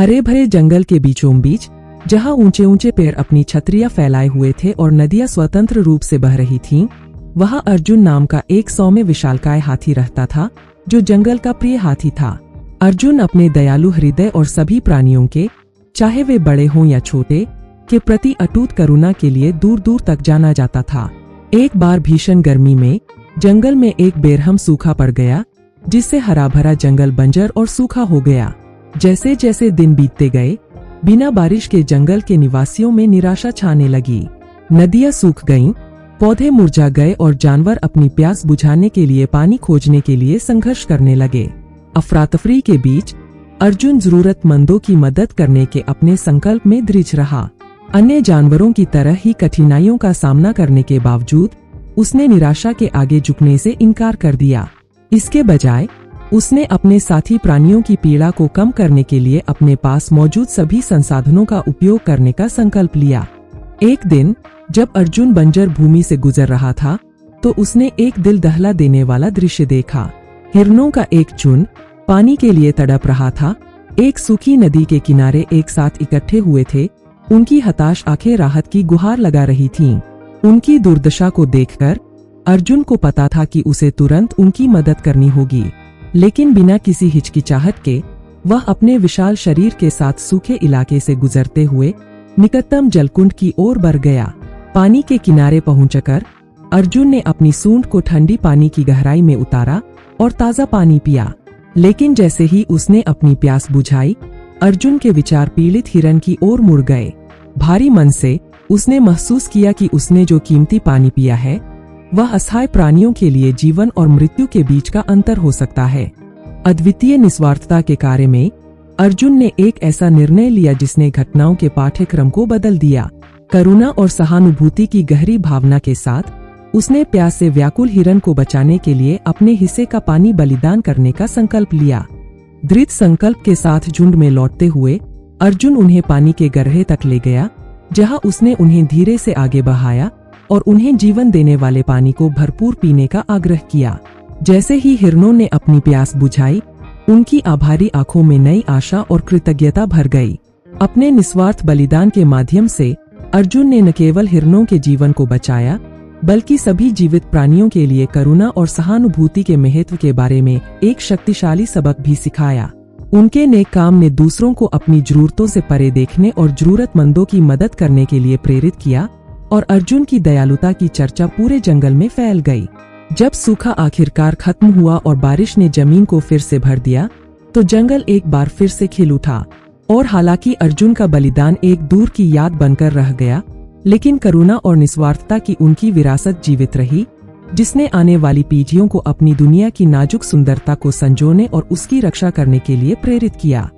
हरे भरे जंगल के बीचों बीच, जहाँ ऊंचे ऊंचे पेड़ अपनी छतरियां फैलाए हुए थे और नदियां स्वतंत्र रूप से बह रही थीं, वहाँ अर्जुन नाम का एक सौम्य विशालकाय हाथी रहता था, जो जंगल का प्रिय हाथी था। अर्जुन अपने दयालु हृदय और सभी प्राणियों के, चाहे वे बड़े हों या छोटे, के प्रति अटूट करुणा के लिए दूर दूर तक जाना जाता था। एक बार भीषण गर्मी में जंगल में एक बेरहम सूखा पड़ गया, जिससे हरा भरा जंगल बंजर और सूखा हो गया। जैसे जैसे दिन बीतते गए, बिना बारिश के जंगल के निवासियों में निराशा छाने लगी। नदियां सूख गईं, पौधे मुरझा गए और जानवर अपनी प्यास बुझाने के लिए पानी खोजने के लिए संघर्ष करने लगे। अफरा-तफरी के बीच अर्जुन जरूरतमंदों की मदद करने के अपने संकल्प में दृढ़ रहा। अन्य जानवरों की तरह ही कठिनाइयों का सामना करने के बावजूद उसने निराशा के आगे झुकने से इनकार कर दिया। इसके बजाय उसने अपने साथी प्राणियों की पीड़ा को कम करने के लिए अपने पास मौजूद सभी संसाधनों का उपयोग करने का संकल्प लिया। एक दिन जब अर्जुन बंजर भूमि से गुजर रहा था, तो उसने एक दिल दहला देने वाला दृश्य देखा। हिरणों का एक झुंड पानी के लिए तड़प रहा था। एक सूखी नदी के किनारे एक साथ इकट्ठे हुए थे। उनकी हताश आंखें राहत की गुहार लगा रही थीं। उनकी दुर्दशा को देखकर अर्जुन को पता था कि उसे तुरंत उनकी मदद करनी होगी, लेकिन बिना किसी हिचकिचाहट के वह अपने विशाल शरीर के साथ सूखे इलाके से गुजरते हुए निकटतम जलकुंड की ओर बढ़ गया। पानी के किनारे पहुंचकर अर्जुन ने अपनी सूंड को ठंडी पानी की गहराई में उतारा और ताज़ा पानी पिया। लेकिन जैसे ही उसने अपनी प्यास बुझाई, अर्जुन के विचार पीड़ित हिरण की ओर मुड़ गए। भारी मन से उसने महसूस किया कि उसने जो कीमती पानी पिया है, वह असहाय प्राणियों के लिए जीवन और मृत्यु के बीच का अंतर हो सकता है। अद्वितीय निस्वार्थता के कार्य में अर्जुन ने एक ऐसा निर्णय लिया जिसने घटनाओं के पाठ्यक्रम को बदल दिया। करुणा और सहानुभूति की गहरी भावना के साथ उसने प्यास से व्याकुल हिरण को बचाने के लिए अपने हिस्से का पानी बलिदान करने का संकल्प लिया। दृढ़ संकल्प के साथ झुंड में लौटते हुए अर्जुन उन्हें पानी के गड्ढे तक ले गया, जहां उसने उन्हें धीरे से आगे बढ़ाया और उन्हें जीवन देने वाले पानी को भरपूर पीने का आग्रह किया। जैसे ही हिरणों ने अपनी प्यास बुझाई, उनकी आभारी आंखों में नई आशा और कृतज्ञता भर गई। अपने निस्वार्थ बलिदान के माध्यम से अर्जुन ने न केवल हिरणों के जीवन को बचाया, बल्कि सभी जीवित प्राणियों के लिए करुणा और सहानुभूति के महत्व के बारे में एक शक्तिशाली सबक भी सिखाया। उनके नेक काम ने दूसरों को अपनी जरूरतों से परे देखने और जरूरतमंदों की मदद करने के लिए प्रेरित किया, और अर्जुन की दयालुता की चर्चा पूरे जंगल में फैल गई। जब सूखा आखिरकार खत्म हुआ और बारिश ने जमीन को फिर से भर दिया, तो जंगल एक बार फिर से खिल उठा। और हालांकि अर्जुन का बलिदान एक दूर की याद बनकर रह गया, लेकिन करुणा और निस्वार्थता की उनकी विरासत जीवित रही, जिसने आने वाली पीढ़ियों को अपनी दुनिया की नाजुक सुंदरता को संजोने और उसकी रक्षा करने के लिए प्रेरित किया।